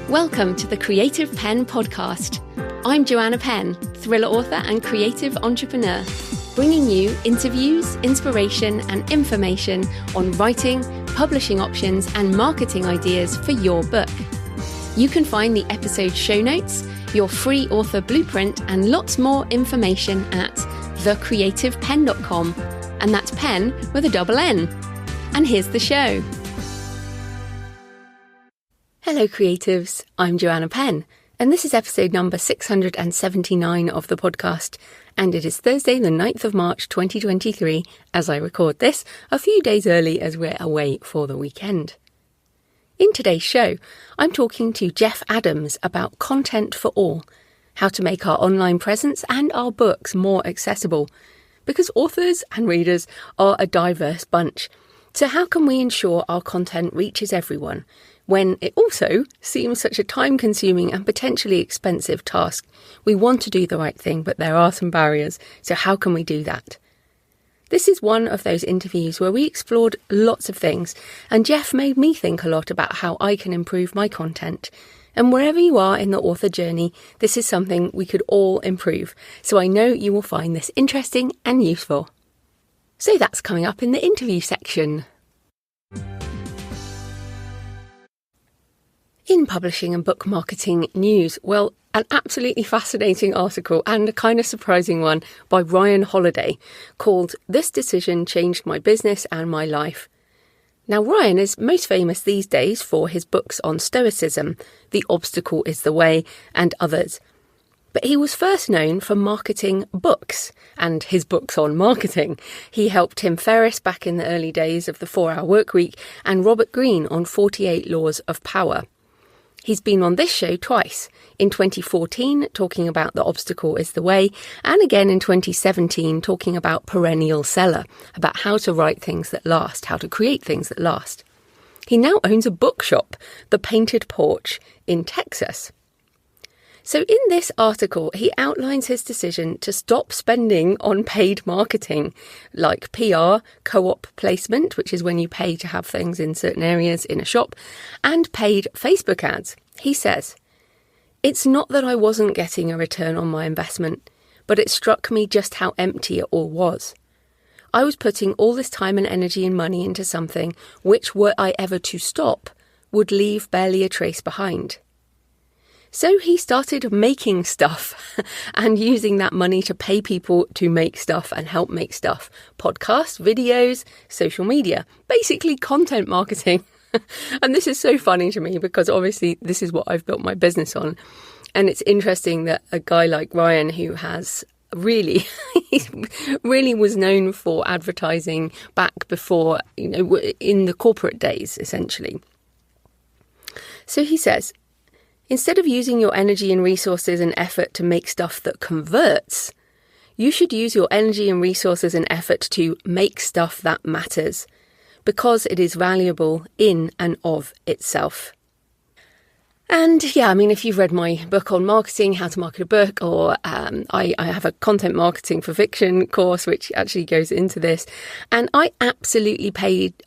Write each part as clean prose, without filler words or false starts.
Welcome to the Creative Penn podcast. I'm Joanna Penn, thriller author and creative entrepreneur, bringing you interviews, inspiration and information on writing, publishing options and marketing ideas for your book. You can find the episode show notes, your free author blueprint and lots more information at thecreativepenn.com, and that's Penn with a double N. And here's the show. Hello creatives, I'm Joanna Penn, and this is episode number 679 of the podcast, and it is Thursday the 9th of March 2023 as I record this, a few days early as we're away for the weekend. In today's show, I'm talking to Jeff Adams about content for all, how to make our online presence and our books more accessible, because authors and readers are a diverse bunch. So how can we ensure our content reaches everyone, when it also seems such a time-consuming and potentially expensive task? We want to do the right thing, but there are some barriers, so how can we do that? This is one of those interviews where we explored lots of things, and Jeff made me think a lot about how I can improve my content. And wherever you are in the author journey, this is something we could all improve, so I know you will find this interesting and useful. So that's coming up in the interview section. In publishing and book marketing news, well, an absolutely fascinating article and a kind of surprising one by Ryan Holiday called "This Decision Changed My Business and My Life." Now, Ryan is most famous these days for his books on Stoicism, The Obstacle is the Way, and others. But he was first known for marketing books and his books on marketing. He helped Tim Ferriss back in the early days of the 4-Hour Workweek and Robert Greene on 48 Laws of Power. He's been on this show twice, in 2014 talking about The Obstacle is the Way, and again in 2017 talking about Perennial Seller, about how to write things that last, how to create things that last. He now owns a bookshop, The Painted Porch, in Texas. So in this article, he outlines his decision to stop spending on paid marketing, like PR, co-op placement, which is when you pay to have things in certain areas in a shop, and paid Facebook ads. He says, "It's not that I wasn't getting a return on my investment, but it struck me just how empty it all was. I was putting all this time and energy and money into something which, were I ever to stop, would leave barely a trace behind." So he started making stuff and using that money to pay people to make stuff and help make stuff. Podcasts, videos, social media, basically content marketing. And this is so funny to me because obviously this is what I've built my business on. And it's interesting that a guy like Ryan, who has really was known for advertising back before, in the corporate days, essentially. So he says, "Instead of using your energy and resources and effort to make stuff that converts, you should use your energy and resources and effort to make stuff that matters, because it is valuable in and of itself." And yeah, if you've read my book on marketing, how to market a book, or I have a content marketing for fiction course, which actually goes into this. And I absolutely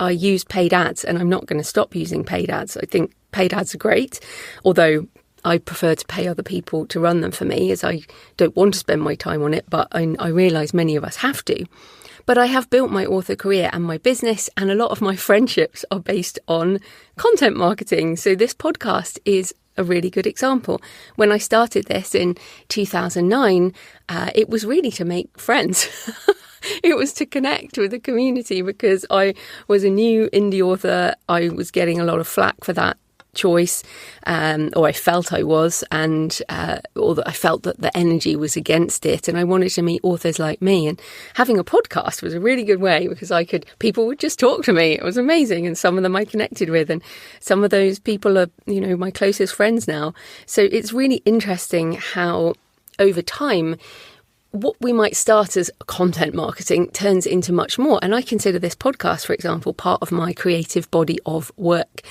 use paid ads, and I'm not going to stop using paid ads. I think paid ads are great, although I prefer to pay other people to run them for me, as I don't want to spend my time on it, but I realise many of us have to. But I have built my author career and my business, and a lot of my friendships are based on content marketing. So this podcast is a really good example. When I started this in 2009, it was really to make friends. It was to connect with the community because I was a new indie author. I was getting a lot of flack for that choice, or I felt I was, or that I felt that the energy was against it, and I wanted to meet authors like me. And having a podcast was a really good way because people would just talk to me. It was amazing, and some of them I connected with, and some of those people are, my closest friends now. So it's really interesting how over time, what we might start as content marketing turns into much more. And I consider this podcast, for example, part of my creative body of work.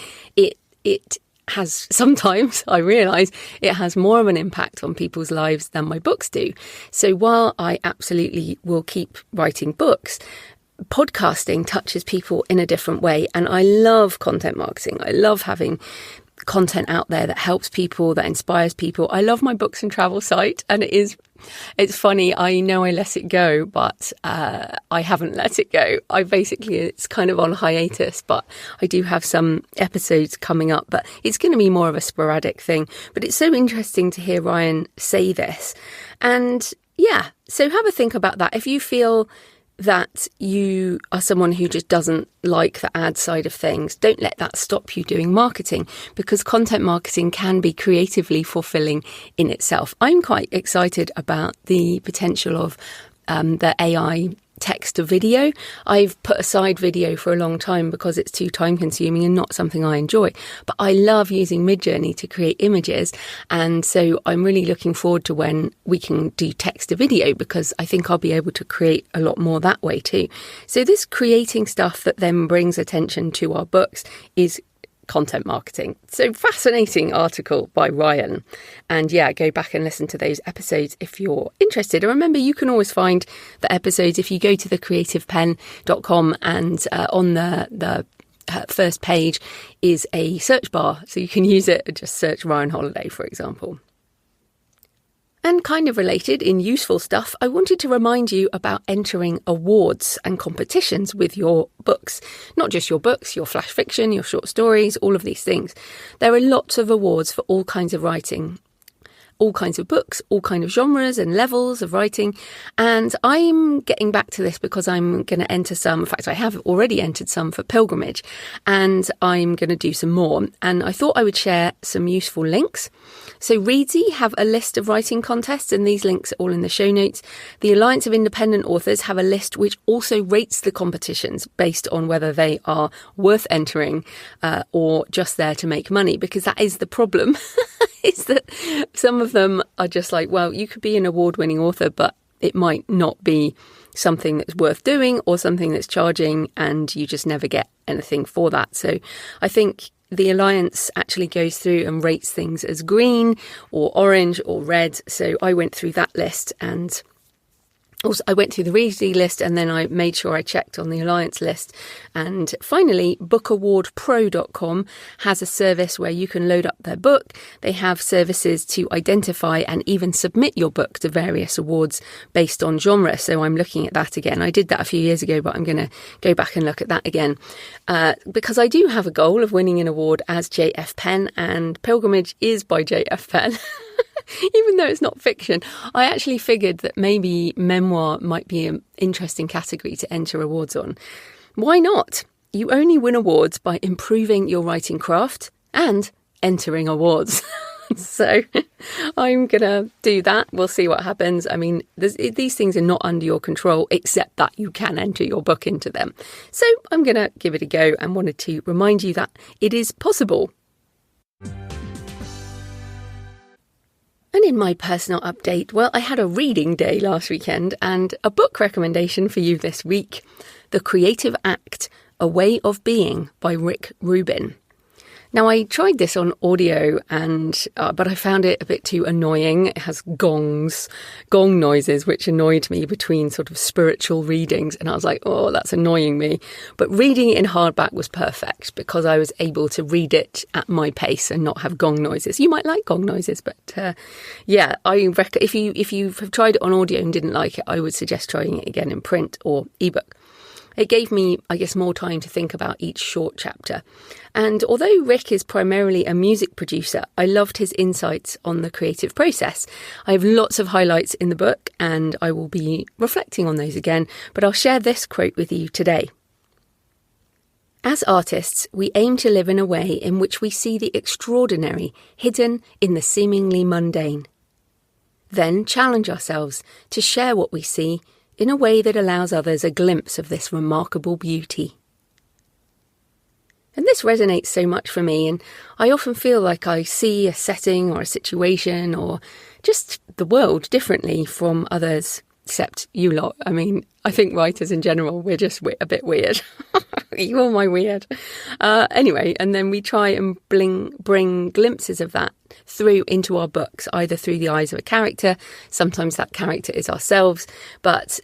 It has, sometimes I realise, it has more of an impact on people's lives than my books do. So while I absolutely will keep writing books, podcasting touches people in a different way. And I love content marketing. I love having content out there that helps people, that inspires people. I love my books and travel site, and it's funny. I know I let it go, but I haven't let it go. It's kind of on hiatus, but I do have some episodes coming up, but it's going to be more of a sporadic thing. But it's so interesting to hear Ryan say this. And yeah, so have a think about that. If you feel that you are someone who just doesn't like the ad side of things, don't let that stop you doing marketing, because content marketing can be creatively fulfilling in itself. I'm quite excited about the potential of the AI text to video. I've put aside video for a long time because it's too time consuming and not something I enjoy. But I love using Midjourney to create images. And so I'm really looking forward to when we can do text to video, because I think I'll be able to create a lot more that way too. So this creating stuff that then brings attention to our books is content marketing. So fascinating article by Ryan. And yeah, go back and listen to those episodes if you're interested. And remember, you can always find the episodes if you go to thecreativepenn.com, and on the first page is a search bar. So you can use it and just search Ryan Holiday, for example. And kind of related in useful stuff, I wanted to remind you about entering awards and competitions with your books. Not just your books, your flash fiction, your short stories, all of these things. There are lots of awards for all kinds of writing, all kinds of books, all kinds of genres and levels of writing. And I'm getting back to this because I'm going to enter some. In fact, I have already entered some for Pilgrimage, and I'm going to do some more. And I thought I would share some useful links. So Reedsy have a list of writing contests, and these links are all in the show notes. The Alliance of Independent Authors have a list which also rates the competitions based on whether they are worth entering or just there to make money, because that is the problem. Is that some of them are just like, well, you could be an award-winning author, but it might not be something that's worth doing or something that's charging, and you just never get anything for that. So I think the Alliance actually goes through and rates things as green or orange or red. So I went through that list, and also I went through the Reedsy list, and then I made sure I checked on the Alliance list. And finally, BookAwardPro.com has a service where you can load up their book. They have services to identify and even submit your book to various awards based on genre. So I'm looking at that again. I did that a few years ago, but I'm going to go back and look at that again because I do have a goal of winning an award as J.F. Penn, and Pilgrimage is by J.F. Penn. Even though it's not fiction, I actually figured that maybe memoir might be an interesting category to enter awards on. Why not? You only win awards by improving your writing craft and entering awards. So I'm going to do that. We'll see what happens. I mean, these things are not under your control, except that you can enter your book into them. So I'm going to give it a go and wanted to remind you that it is possible. And in my personal update, well, I had a reading day last weekend and a book recommendation for you this week. The Creative Act, A Way of Being by Rick Rubin. Now, I tried this on audio, but I found it a bit too annoying. It has gong noises, which annoyed me between sort of spiritual readings. And I was like, oh, that's annoying me. But reading it in hardback was perfect because I was able to read it at my pace and not have gong noises. You might like gong noises, but yeah, if you have tried it on audio and didn't like it, I would suggest trying it again in print or ebook. It gave me, I guess, more time to think about each short chapter. And although Rick is primarily a music producer, I loved his insights on the creative process. I have lots of highlights in the book, and I will be reflecting on those again, but I'll share this quote with you today. As artists, we aim to live in a way in which we see the extraordinary hidden in the seemingly mundane. Then challenge ourselves to share what we see in a way that allows others a glimpse of this remarkable beauty. And this resonates so much for me, and I often feel like I see a setting or a situation or just the world differently from others, except you lot. I mean, I think writers in general, we're just a bit weird. You're my weird. Anyway, and then we try and bring glimpses of that through into our books, either through the eyes of a character. Sometimes that character is ourselves, but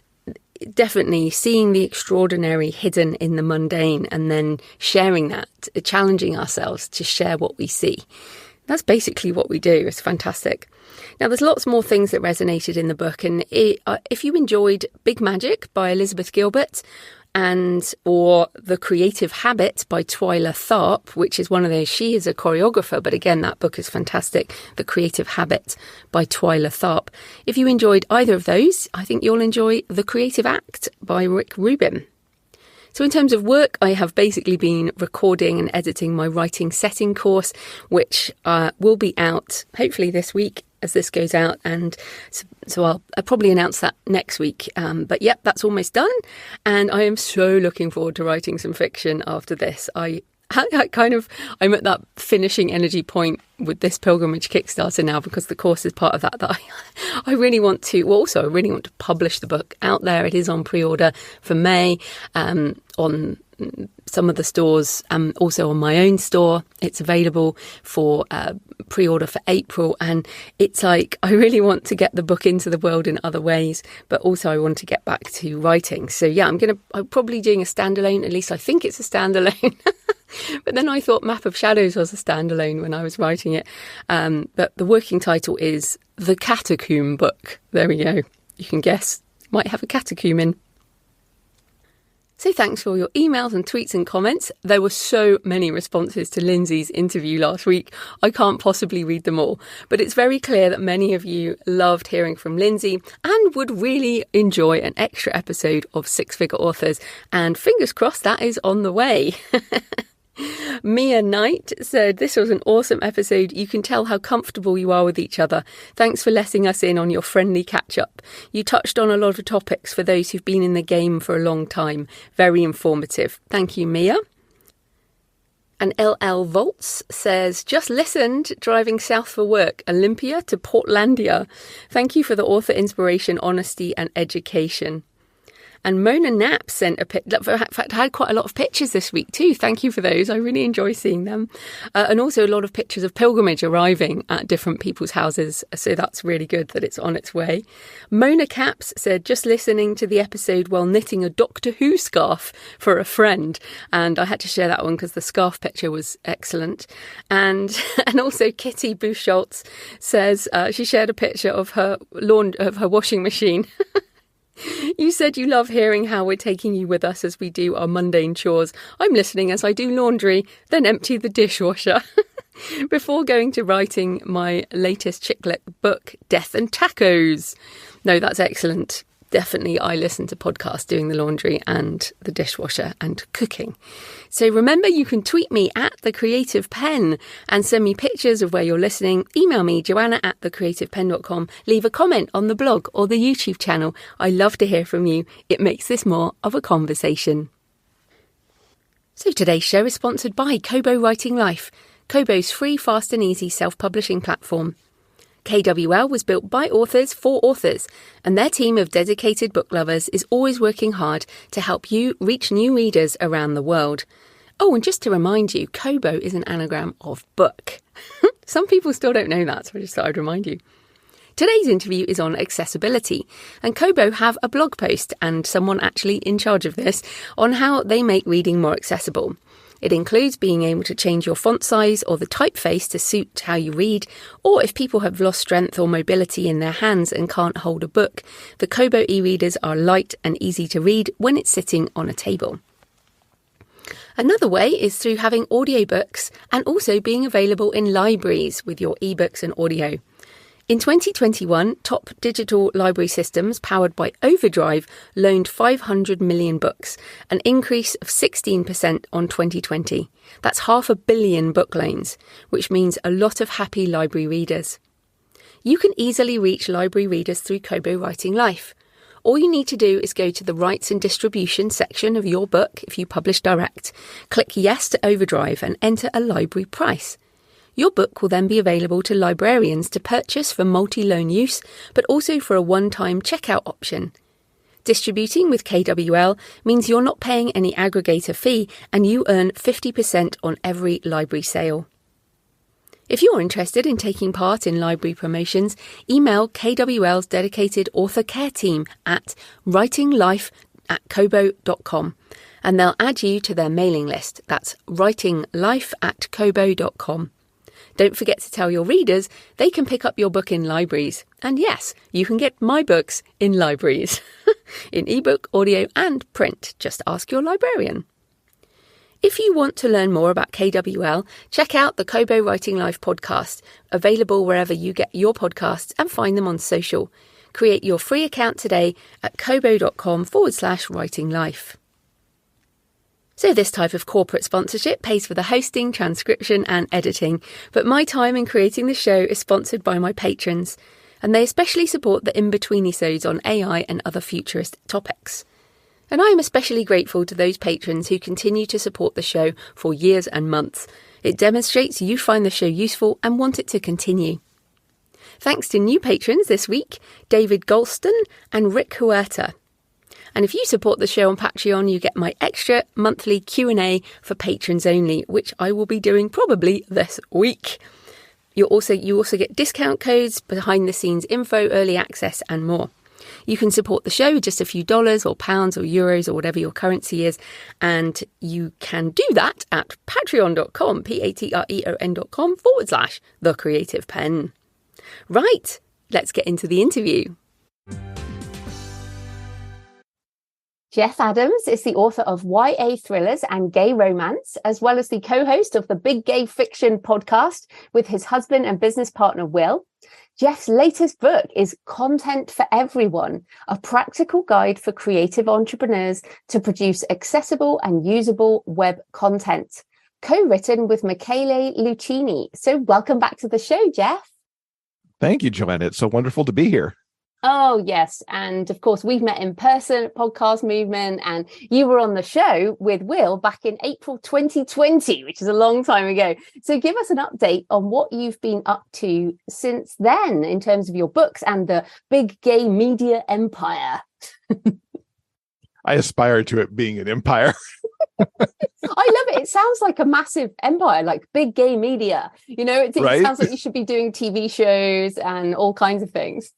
definitely seeing the extraordinary hidden in the mundane and then sharing that, challenging ourselves to share what we see. That's basically what we do. It's fantastic. Now, there's lots more things that resonated in the book. And if you enjoyed Big Magic by Elizabeth Gilbert or The Creative Habit by Twyla Tharp, which is one of those, she is a choreographer, but again, that book is fantastic. The Creative Habit by Twyla Tharp. If you enjoyed either of those, I think you'll enjoy The Creative Act by Rick Rubin. So in terms of work, I have basically been recording and editing my writing setting course, which will be out hopefully this week as this goes out. And so I'll probably announce that next week. But yep, that's almost done. And I am so looking forward to writing some fiction after this. I'm at that finishing energy point with this pilgrimage Kickstarter now, because the course is part of that I really want to, I really want to publish the book out there. It is on pre-order for May, on some of the stores, also on my own store. It's available for pre-order for April, and it's like I really want to get the book into the world in other ways, but also I want to get back to writing. So yeah, I'm probably doing a standalone, at least I think it's a standalone. But then I thought Map of Shadows was a standalone when I was writing it. But the working title is The Catacomb Book. There we go. You can guess. Might have a catacomb in. So thanks for all your emails and tweets and comments. There were so many responses to Lindsay's interview last week. I can't possibly read them all, but it's very clear that many of you loved hearing from Lindsay and would really enjoy an extra episode of Six Figure Authors. And fingers crossed that is on the way. Mia Knight said, "This was an awesome episode. You can tell how comfortable you are with each other. Thanks for letting us in on your friendly catch-up. You touched on a lot of topics for those who've been in the game for a long time. Very informative. Thank you, Mia." And LL Volts says, "Just listened driving south for work, Olympia to Portlandia. Thank you for the author inspiration, honesty and education." And Mona Knapp sent a picture. In fact, I had quite a lot of pictures this week too. Thank you for those. I really enjoy seeing them. And also a lot of pictures of pilgrimage arriving at different people's houses. So that's really good that it's on its way. Mona Caps said, "Just listening to the episode while knitting a Doctor Who scarf for a friend." And I had to share that one because the scarf picture was excellent. And also Kitty Buscholtz says she shared a picture of her washing machine. "You said you love hearing how we're taking you with us as we do our mundane chores. I'm listening as I do laundry, then empty the dishwasher." Before going to writing my latest chick lit book, Death and Tacos. No, that's excellent. Definitely, I listen to podcasts doing the laundry and the dishwasher and cooking. So remember, you can tweet me at The Creative Penn and send me pictures of where you're listening. Email me, joanna@thecreativepenn.com. Leave a comment on the blog or the YouTube channel. I love to hear from you. It makes this more of a conversation. So today's show is sponsored by Kobo Writing Life, Kobo's free, fast and easy self-publishing platform. KWL was built by authors for authors, and their team of dedicated book lovers is always working hard to help you reach new readers around the world. Oh, and just to remind you, Kobo is an anagram of book. Some people still don't know that, so I just thought I'd remind you. Today's interview is on accessibility, and Kobo have a blog post, and someone actually in charge of this, on how they make reading more accessible. It includes being able to change your font size or the typeface to suit how you read, or if people have lost strength or mobility in their hands and can't hold a book, the Kobo e-readers are light and easy to read when it's sitting on a table. Another way is through having audiobooks and also being available in libraries with your ebooks and audio. In 2021, top digital library systems powered by Overdrive loaned 500 million books, an increase of 16% on 2020. That's 500 million book loans, which means a lot of happy library readers. You can easily reach library readers through Kobo Writing Life. All you need to do is go to the rights and distribution section of your book if you publish direct, click Yes to Overdrive and enter a library price. Your book will then be available to librarians to purchase for multi-loan use, but also for a one-time checkout option. Distributing with KWL means you're not paying any aggregator fee and you earn 50% on every library sale. If you're interested in taking part in library promotions, email KWL's dedicated author care team at writinglife@kobo.com and they'll add you to their mailing list. That's writinglife@kobo.com. Don't forget to tell your readers they can pick up your book in libraries. And yes, you can get my books in libraries. In ebook, audio and print. Just ask your librarian. If you want to learn more about KWL, check out the Kobo Writing Life podcast, available wherever you get your podcasts, and find them on social. Create your free account today at kobo.com/writinglife. So this type of corporate sponsorship pays for the hosting, transcription and editing, but my time in creating the show is sponsored by my patrons, and they especially support the in-between-episodes on AI and other futurist topics. And I am especially grateful to those patrons who continue to support the show for years and months. It demonstrates you find the show useful and want it to continue. Thanks to new patrons this week, David Golston and Rick Huerta. And if you support the show on Patreon, you get my extra monthly Q&A for patrons only, which I will be doing probably this week. You also get discount codes, behind-the-scenes info, early access and more. You can support the show with just a few dollars or pounds or euros or whatever your currency is. And you can do that at patreon.com, patreon.com/thecreativepenn. Right, let's get into the interview. Jeff Adams is the author of YA thrillers and gay romance, as well as the co-host of the Big Gay Fiction podcast with his husband and business partner, Will. Jeff's latest book is Content for Everyone, a practical guide for creative entrepreneurs to produce accessible and usable web content, co-written with Michele Lucchini. So welcome back to the show, Jeff. Thank you, Joanna. It's so wonderful to be here. Oh, yes. And of course, we've met in person at Podcast Movement, and you were on the show with Will back in April 2020, which is a long time ago. So give us an update on what you've been up to since then in terms of your books and the big gay media empire. I aspire to it being an empire. I love it. It sounds like a massive empire, like big gay media. You know, it Right? sounds like you should be doing TV shows and all kinds of things.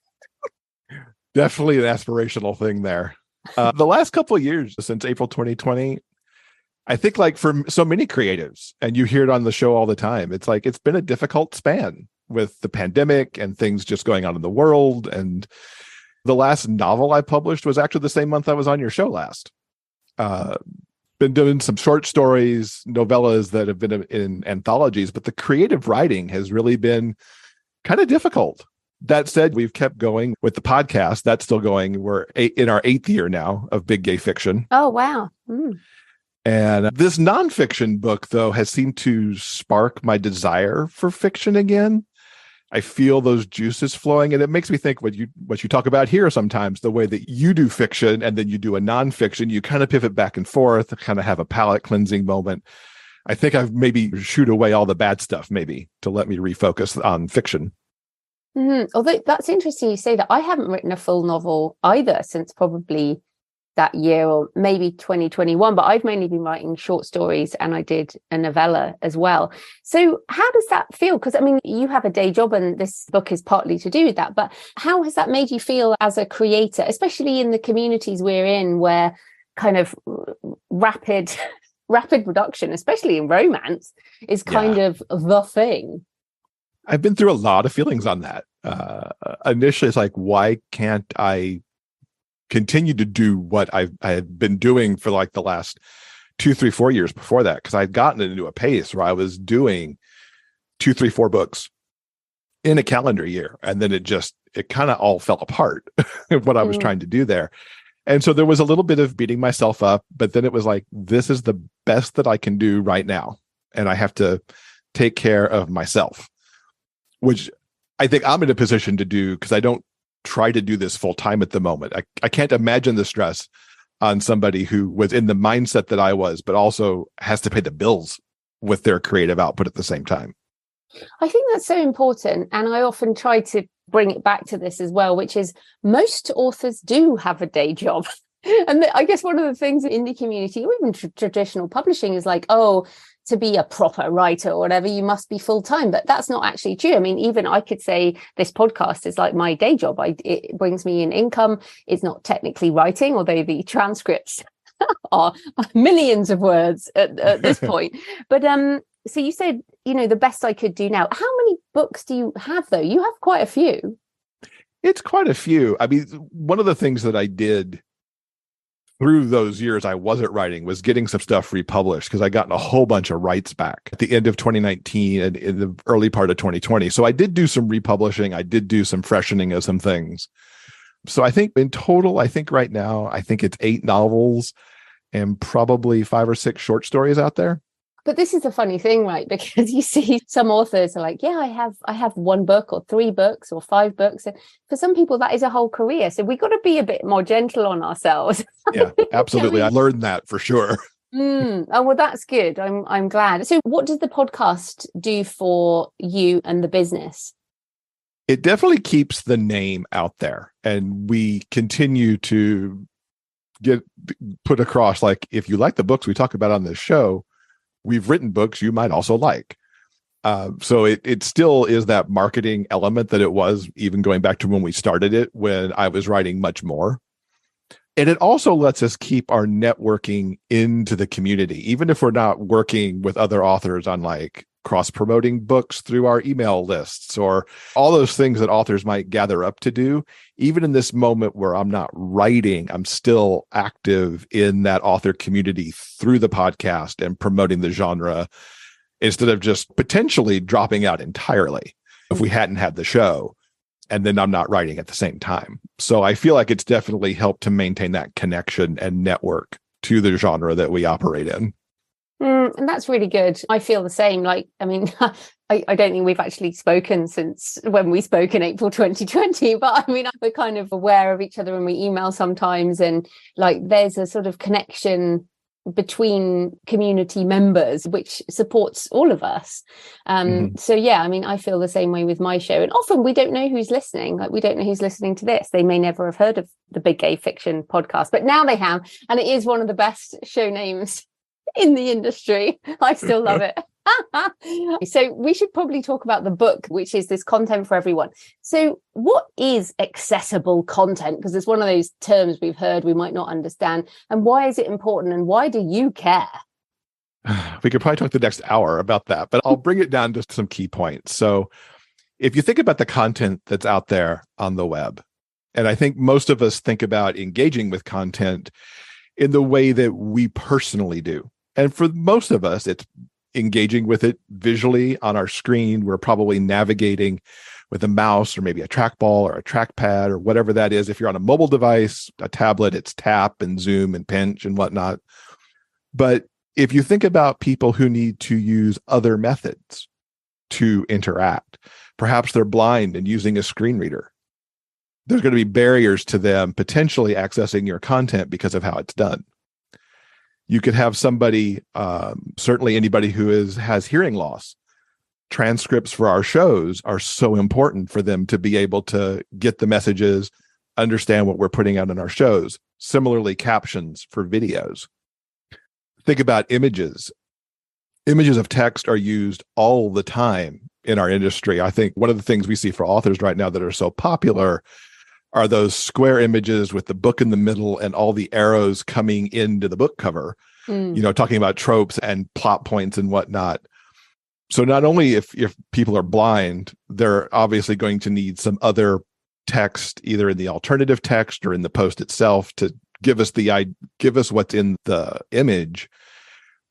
Definitely an aspirational thing there. The last couple of years since April 2020, I think like for so many creatives, and you hear it on the show all the time, it's like it's been a difficult span with the pandemic and things just going on in the world. And the last novel I published was actually the same month I was on your show last. Been doing some short stories, novellas that have been in anthologies, but the creative writing has really been kind of difficult. That said, we've kept going with the podcast. That's still going. We're in our 8th year now of Big Gay Fiction. Oh, wow. Mm. And this nonfiction book, though, has seemed to spark my desire for fiction again. I feel those juices flowing, and it makes me think what you talk about here sometimes, the way that you do fiction and then you do a nonfiction, you kind of pivot back and forth, kind of have a palate cleansing moment. I think I've maybe shoot away all the bad stuff, maybe, to let me refocus on fiction. Mm-hmm. Although that's interesting you say that. I haven't written a full novel either since probably that year or maybe 2021, but I've mainly been writing short stories and I did a novella as well. So how does that feel? Because I mean, you have a day job and this book is partly to do with that, but how has that made you feel as a creator, especially in the communities we're in where kind of rapid production, especially in romance, is kind of the thing? I've been through a lot of feelings on that. Initially, it's like, why can't I continue to do what I had been doing for like the last 2, 3, 4 years before that? Because I'd gotten into a pace where I was doing 2, 3, 4 books in a calendar year. And then it kind of all fell apart what I was trying to do there. And so there was a little bit of beating myself up, but then it was like, this is the best that I can do right now. And I have to take care of myself, which I think I'm in a position to do because I don't try to do this full time at the moment. I can't imagine the stress on somebody who was in the mindset that I was, but also has to pay the bills with their creative output at the same time. I think that's so important. And I often try to bring it back to this as well, which is most authors do have a day job. And I guess one of the things in the community, or even traditional publishing, is like, oh, to be a proper writer or whatever, you must be full time. But that's not actually true. I mean, even I could say this podcast is like my day job. It brings me in income. It's not technically writing, although the transcripts are millions of words at this point. But so you said, the best I could do now. How many books do you have, though? You have quite a few. It's quite a few. I mean, one of the things that I did through those years I wasn't writing was getting some stuff republished, because I gotten a whole bunch of rights back at the end of 2019 and in the early part of 2020. So I did do some republishing. I did do some freshening of some things. So I think in total, right now, it's 8 novels and probably 5 or 6 short stories out there. But this is a funny thing, right? Because you see some authors are like, yeah, I have 1 book or 3 books or 5 books. And for some people, that is a whole career. So we've got to be a bit more gentle on ourselves. Yeah, absolutely. I learned that for sure. Oh, well, that's good. I'm glad. So what does the podcast do for you and the business? It definitely keeps the name out there. And we continue to get put across, like, if you like the books we talk about on this show, we've written books you might also like. So it still is that marketing element that it was even going back to when we started it, when I was writing much more. And it also lets us keep our networking into the community, even if we're not working with other authors on like cross-promoting books through our email lists or all those things that authors might gather up to do. Even in this moment where I'm not writing, I'm still active in that author community through the podcast and promoting the genre, instead of just potentially dropping out entirely if we hadn't had the show and then I'm not writing at the same time. So I feel like it's definitely helped to maintain that connection and network to the genre that we operate in. And that's really good. I feel the same. Like, I mean, I don't think we've actually spoken since when we spoke in April 2020, but I mean, we're kind of aware of each other and we email sometimes, and like there's a sort of connection between community members which supports all of us. So yeah, I mean, I feel the same way with my show, and often we don't know who's listening. Like, we don't know who's listening to this. They may never have heard of the Big Gay Fiction podcast, but now they have, and it is one of the best show names in the industry. I still love it. So we should probably talk about the book, which is this content for everyone. So what is accessible content? Because it's one of those terms we've heard we might not understand. And why is it important? And why do you care? We could probably talk the next hour about that, but I'll bring it down to some key points. So if you think about the content that's out there on the web, and I think most of us think about engaging with content in the way that we personally do. And for most of us, it's engaging with it visually on our screen. We're probably navigating with a mouse or maybe a trackball or a trackpad or whatever that is. If you're on a mobile device, a tablet, it's tap and zoom and pinch and whatnot. But if you think about people who need to use other methods to interact, perhaps they're blind and using a screen reader, there's going to be barriers to them potentially accessing your content because of how it's done. You could have somebody, certainly anybody who has hearing loss. Transcripts for our shows are so important for them to be able to get the messages, understand what we're putting out in our shows. Similarly, captions for videos. Think about images. Images of text are used all the time in our industry. I think one of the things we see for authors right now that are so popular are those square images with the book in the middle and all the arrows coming into the book cover, talking about tropes and plot points and whatnot. So not only if people are blind, they're obviously going to need some other text, either in the alternative text or in the post itself, to give us what's in the image.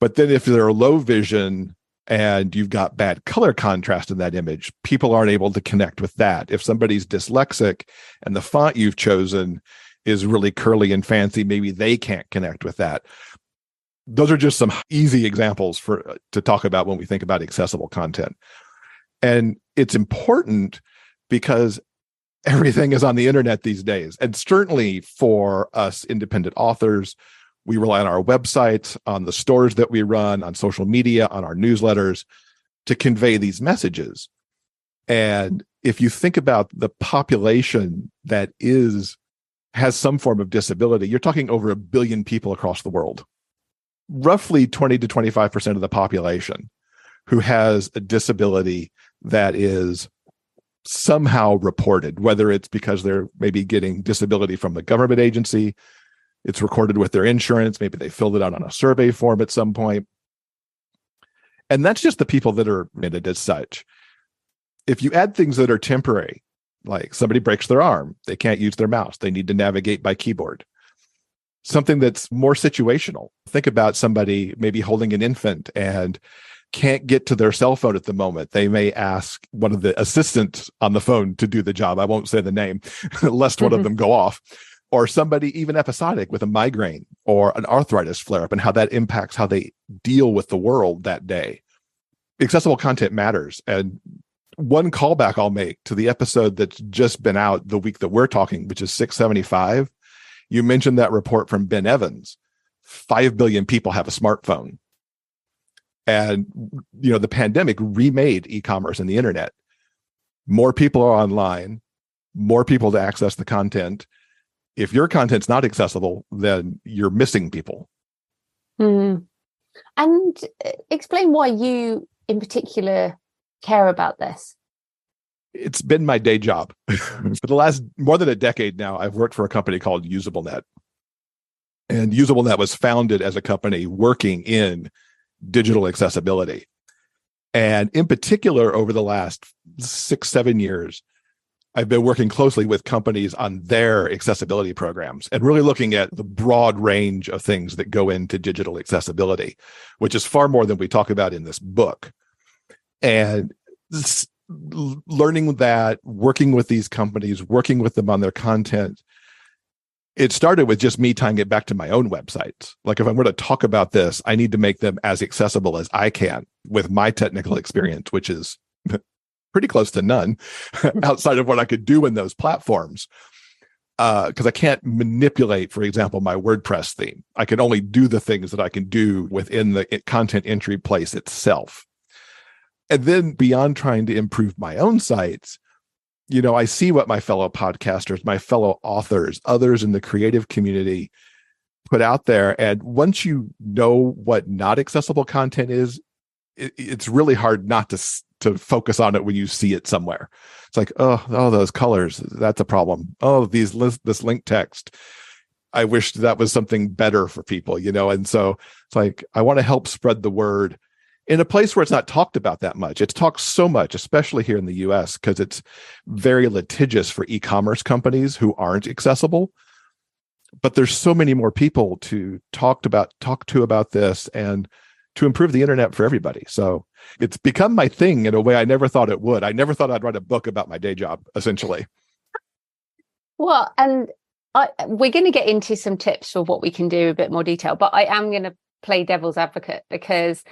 But then if they're low vision and you've got bad color contrast in that image, people aren't able to connect with that. If somebody's dyslexic and the font you've chosen is really curly and fancy, maybe they can't connect with that. Those are just some easy examples to talk about when we think about accessible content. And it's important because everything is on the internet these days. And certainly for us independent authors, we rely on our websites, on the stores that we run, on social media, on our newsletters to convey these messages. And if you think about the population that has some form of disability, you're talking over 1 billion people across the world. roughly 20 to 25% of the population who has a disability that is somehow reported, whether it's because they're maybe getting disability from the government agency, it's recorded with their insurance, maybe they filled it out on a survey form at some point. And that's just the people that are admitted as such. If you add things that are temporary, like somebody breaks their arm, they can't use their mouse, they need to navigate by keyboard. Something that's more situational. Think about somebody maybe holding an infant and can't get to their cell phone at the moment. They may ask one of the assistants on the phone to do the job. I won't say the name, lest one of them go off. Or somebody even episodic with a migraine or an arthritis flare-up and how that impacts how they deal with the world that day. Accessible content matters. And one callback I'll make to the episode that's just been out the week that we're talking, which is 675, you mentioned that report from Ben Evans. 5 billion people have a smartphone. And, the pandemic remade e-commerce and the internet. More people are online, more people to access the content. If your content's not accessible, then you're missing people. And explain why you in particular care about this. It's been my day job. For the last more than a decade now, I've worked for a company called UsableNet. And UsableNet was founded as a company working in digital accessibility. And in particular, over the last 6-7 years, I've been working closely with companies on their accessibility programs and really looking at the broad range of things that go into digital accessibility, which is far more than we talk about in this book. And learning that, working with these companies, working with them on their content, it started with just me tying it back to my own websites. Like if I'm going to talk about this, I need to make them as accessible as I can with my technical experience, which is pretty close to none outside of what I could do in those platforms. Because I can't manipulate, for example, my WordPress theme. I can only do the things that I can do within the content entry place itself. And then beyond trying to improve my own sites, I see what my fellow podcasters, my fellow authors, others in the creative community put out there. And once you know what not accessible content is, it's really hard not to focus on it when you see it somewhere. It's like, oh, those colors, that's a problem. Oh, this link text. I wish that was something better for people, And so it's like, I want to help spread the word in a place where it's not talked about that much. It's talked so much, especially here in the US, because it's very litigious for e-commerce companies who aren't accessible. But there's so many more people to talk to about this and to improve the internet for everybody. So it's become my thing in a way I never thought it would. I never thought I'd write a book about my day job, essentially. Well, and we're going to get into some tips for what we can do, a bit more detail, but I am going to play devil's advocate because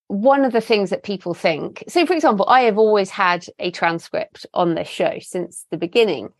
one of the things that people think, so for example, I have always had a transcript on this show since the beginning.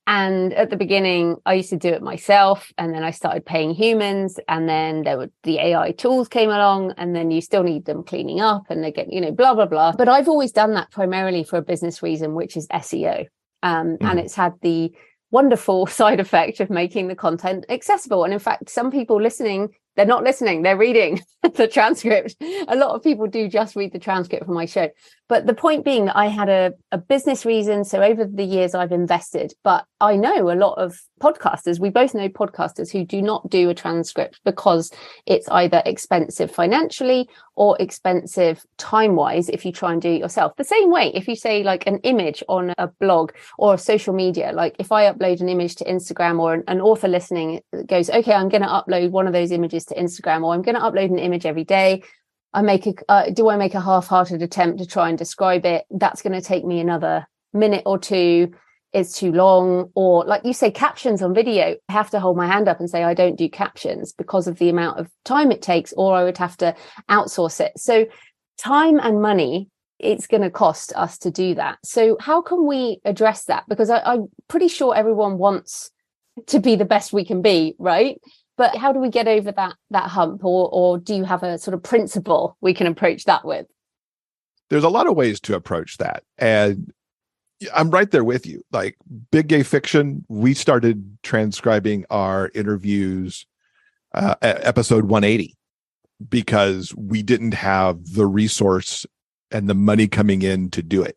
And at the beginning, I used to do it myself. And then I started paying humans. And then the AI tools came along. And then you still need them cleaning up and they get, blah, blah, blah. But I've always done that primarily for a business reason, which is SEO. And it's had the wonderful side effect of making the content accessible. And in fact, some people listening, they're not listening, they're reading the transcript. A lot of people do just read the transcript from my show. But the point being that I had a business reason. So over the years, I've invested. But I know a lot of podcasters, we both know podcasters who do not do a transcript because it's either expensive financially or expensive time-wise if you try and do it yourself. The same way, if you say like an image on a blog or social media, like if I upload an image to Instagram or an author listening goes, okay, I'm going to upload one of those images to Instagram, or I'm going to upload an image every day. Do I make a half-hearted attempt to try and describe it? That's going to take me another minute or two. It's too long. Or like you say, captions on video, I have to hold my hand up and say, I don't do captions because of the amount of time it takes, or I would have to outsource it. So time and money, it's going to cost us to do that. So how can we address that? Because I'm pretty sure everyone wants to be the best we can be, right? But how do we get over that hump? Or do you have a sort of principle we can approach that with? There's a lot of ways to approach that. And I'm right there with you. Like Big Gay Fiction, we started transcribing our interviews at episode 180 because we didn't have the resource and the money coming in to do it.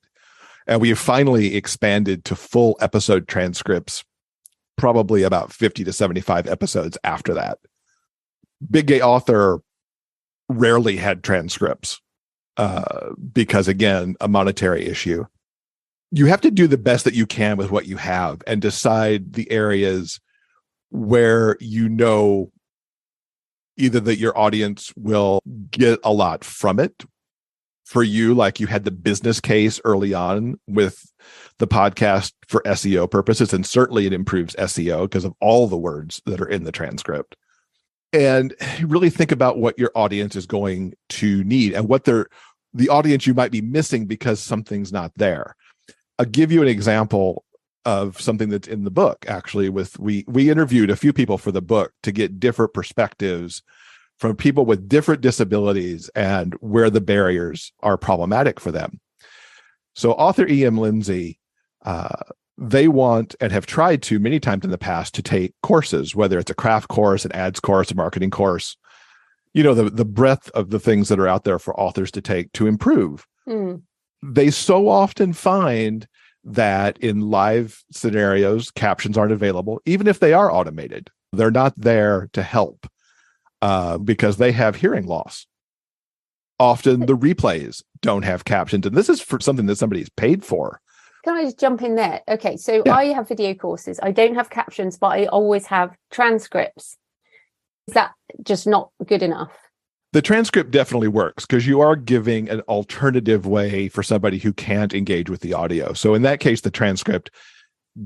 And we have finally expanded to full episode transcripts, probably about 50 to 75 episodes after that. Big Gay Author rarely had transcripts because, again, a monetary issue. You have to do the best that you can with what you have and decide the areas where you know either that your audience will get a lot from it. For you, like you had the business case early on with the podcast for SEO purposes, and certainly it improves SEO because of all the words that are in the transcript. And really think about what your audience is going to need and what the audience you might be missing because something's not there. I'll give you an example of something that's in the book. Actually, we interviewed a few people for the book to get different perspectives from people with different disabilities and where the barriers are problematic for them. So author E.M. Lindsay, they want and have tried to many times in the past to take courses, whether it's a craft course, an ads course, a marketing course, the breadth of the things that are out there for authors to take to improve. They so often find that in live scenarios, captions aren't available, even if they are automated. They're not there to help. Because they have hearing loss. Often the replays don't have captions, and this is for something that somebody's paid for. Can I just jump in there? Okay, so Yeah. I have video courses. I don't have captions, but I always have transcripts. Is that just not good enough? The transcript definitely works because you are giving an alternative way for somebody who can't engage with the audio. So in that case, the transcript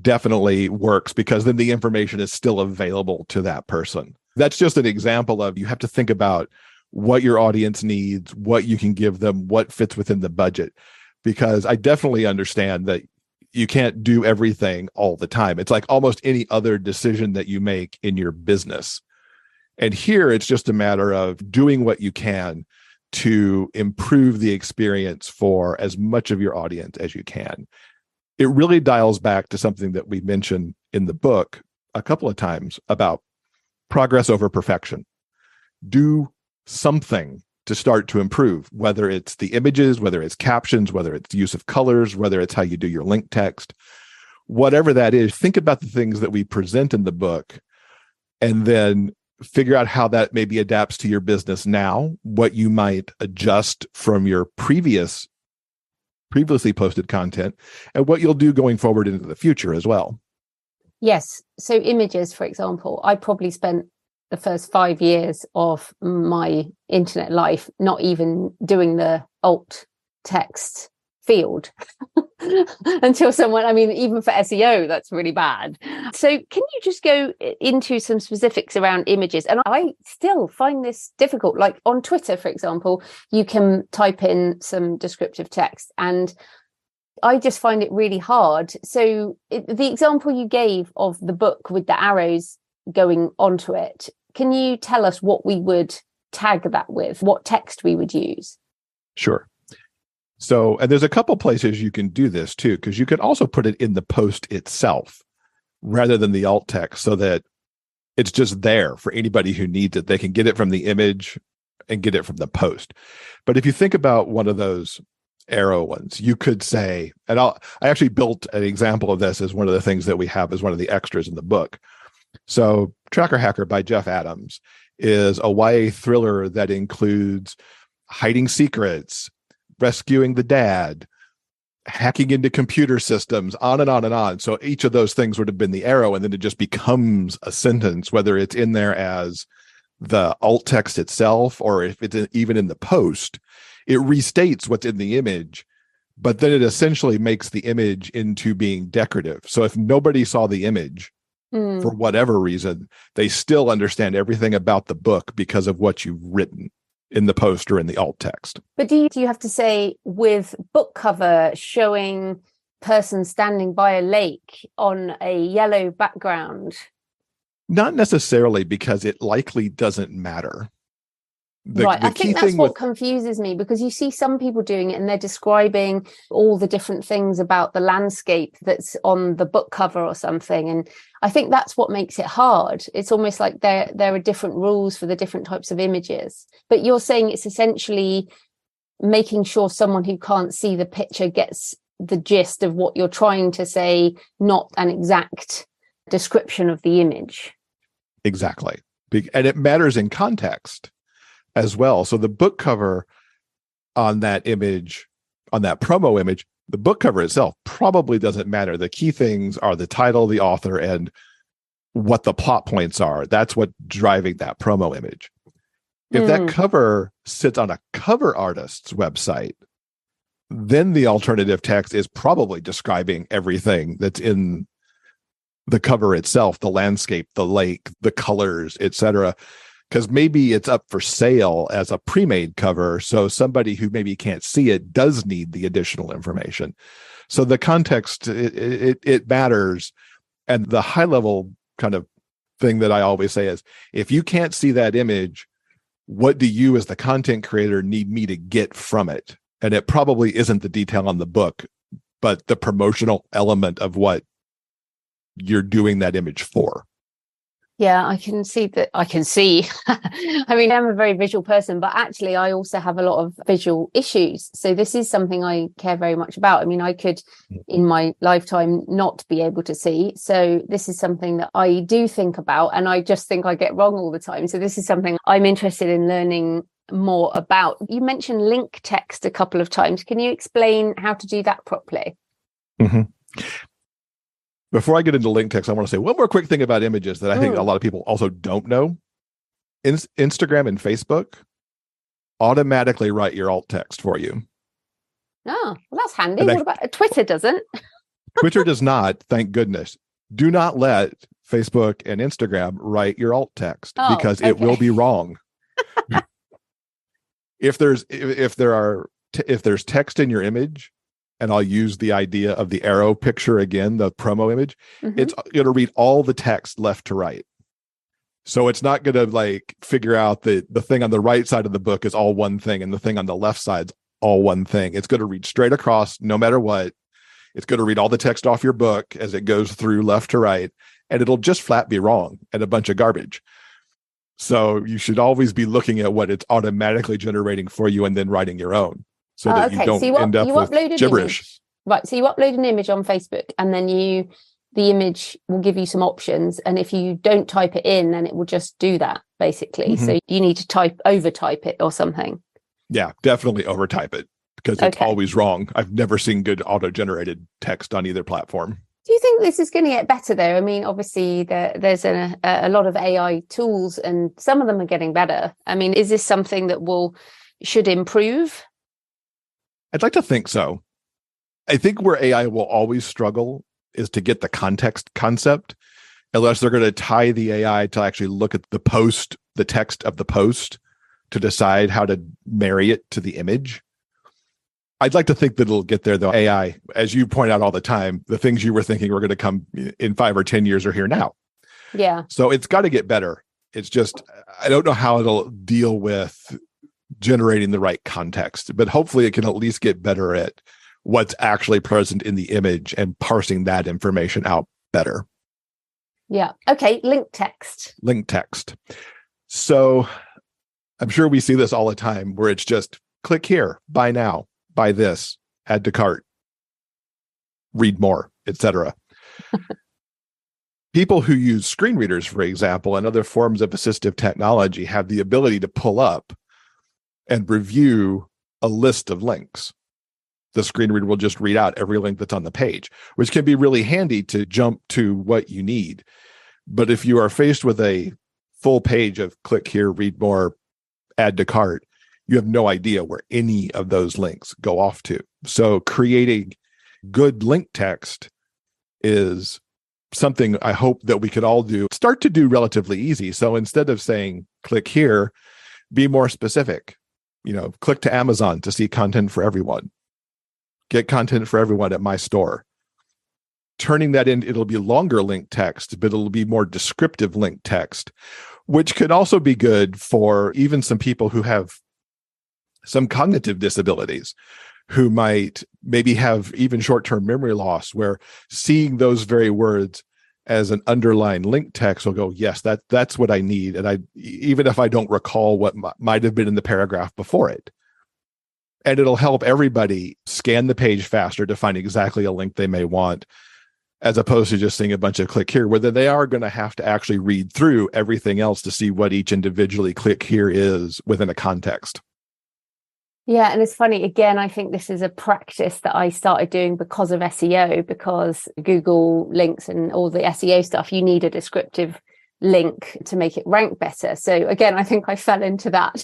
definitely works because then the information is still available to that person. That's just an example of you have to think about what your audience needs, what you can give them, what fits within the budget. Because I definitely understand that you can't do everything all the time. It's like almost any other decision that you make in your business. And here it's just a matter of doing what you can to improve the experience for as much of your audience as you can. It really dials back to something that we mentioned in the book a couple of times about progress over perfection. Do something to start to improve, whether it's the images, whether it's captions, whether it's use of colors, whether it's how you do your link text, whatever that is. Think about the things that we present in the book and then figure out how that maybe adapts to your business now, what you might adjust from your previously posted content, and what you'll do going forward into the future as well. Yes. So images, for example, I probably spent the first 5 years of my internet life not even doing the alt text field until someone, even for SEO, that's really bad. So can you just go into some specifics around images? And I still find this difficult. Like on Twitter, for example, you can type in some descriptive text and I just find it really hard. So the example you gave of the book with the arrows going onto it, can you tell us what we would tag that with, what text we would use? Sure. So, and there's a couple places you can do this too, because you can also put it in the post itself rather than the alt text so that it's just there for anybody who needs it. They can get it from the image and get it from the post. But if you think about one of those arrow ones, you could say, and I actually built an example of this as one of the things that we have as one of the extras in the book. So Tracker Hacker by Jeff Adams is a YA thriller that includes hiding secrets, rescuing the dad, hacking into computer systems, on and on and on. So each of those things would have been the arrow, and then it just becomes a sentence, whether it's in there as the alt text itself or if it's even in the post. It restates what's in the image, but then it essentially makes the image into being decorative. So if nobody saw the image for whatever reason, they still understand everything about the book because of what you've written in the post or in the alt text. But do you have to say with book cover showing person standing by a lake on a yellow background? Not necessarily, because it likely doesn't matter. Right. I think that's what confuses me, because you see some people doing it and they're describing all the different things about the landscape that's on the book cover or something. And I think that's what makes it hard. It's almost like there are different rules for the different types of images. But you're saying it's essentially making sure someone who can't see the picture gets the gist of what you're trying to say, not an exact description of the image. Exactly. And it matters in context as well. So the book cover on that image, on that promo image, the book cover itself probably doesn't matter. The key things are the title, the author, and what the plot points are. That's what's driving that promo image. If that cover sits on a cover artist's website, then the alternative text is probably describing everything that's in the cover itself, the landscape, the lake, the colors, etc. Because maybe it's up for sale as a pre-made cover, so somebody who maybe can't see it does need the additional information. So the context, it matters. And the high-level kind of thing that I always say is, if you can't see that image, what do you as the content creator need me to get from it? And it probably isn't the detail on the book, but the promotional element of what you're doing that image for. Yeah, I can see that. I can see. I mean, I'm a very visual person, but actually I also have a lot of visual issues. So this is something I care very much about. I mean, I could in my lifetime not be able to see. So this is something that I do think about, and I just think I get wrong all the time. So this is something I'm interested in learning more about. You mentioned link text a couple of times. Can you explain how to do that properly? Mm-hmm. Before I get into link text, I want to say one more quick thing about images that I think a lot of people also don't know. Instagram and Facebook automatically write your alt text for you. Oh, well, that's handy. What about Twitter doesn't? Twitter does not, thank goodness. Do not let Facebook and Instagram write your alt text because it will be wrong. If there's text in your image, and I'll use the idea of the arrow picture again, the promo image, it's going to read all the text left to right. So it's not going to like figure out the thing on the right side of the book is all one thing and the thing on the left side's all one thing. It's going to read straight across no matter what. It's going to read all the text off your book as it goes through left to right, and it'll just flat be wrong and a bunch of garbage. So you should always be looking at what it's automatically generating for you and then writing your own. So that you don't end up with gibberish. Right. So you upload an image on Facebook, and then the image will give you some options. And if you don't type it in, then it will just do that, basically. So you need to overtype it or something. Yeah, definitely overtype it, because it's always wrong. I've never seen good auto-generated text on either platform. Do you think this is going to get better, though? I mean, obviously, there's a lot of AI tools, and some of them are getting better. I mean, is this something that should improve? I'd like to think so. I think where AI will always struggle is to get the context concept, unless they're going to tie the AI to actually look at the text of the post to decide how to marry it to the image. I'd like to think that it'll get there, though. AI, as you point out all the time, the things you were thinking were going to come in 5 or 10 years are here now. Yeah. So it's got to get better. It's just, I don't know how it'll deal with generating the right context, but hopefully it can at least get better at what's actually present in the image and parsing that information out better. Yeah. Okay. Link text. So I'm sure we see this all the time where it's just click here, buy now, buy this, add to cart, read more, etc. People who use screen readers, for example, and other forms of assistive technology have the ability to pull up and review a list of links. The screen reader will just read out every link that's on the page, which can be really handy to jump to what you need. But if you are faced with a full page of click here, read more, add to cart, you have no idea where any of those links go off to. So creating good link text is something I hope that we could all start to do relatively easy. So instead of saying click here, be more specific. Click to Amazon to see content for everyone. Get content for everyone at my store. turning that in, it'll be longer link text, but it'll be more descriptive link text, which could also be good for even some people who have some cognitive disabilities, who might maybe have even short-term memory loss, where seeing those very words as an underlying link text will go, yes, that's what I need. And even if I don't recall what might have been in the paragraph before it. And it'll help everybody scan the page faster to find exactly a link they may want, as opposed to just seeing a bunch of click here, where they are going to have to actually read through everything else to see what each individually click here is within a context. Yeah, and it's funny, again, I think this is a practice that I started doing because of SEO, because Google links and all the SEO stuff, you need a descriptive link to make it rank better. So again, I think I fell into that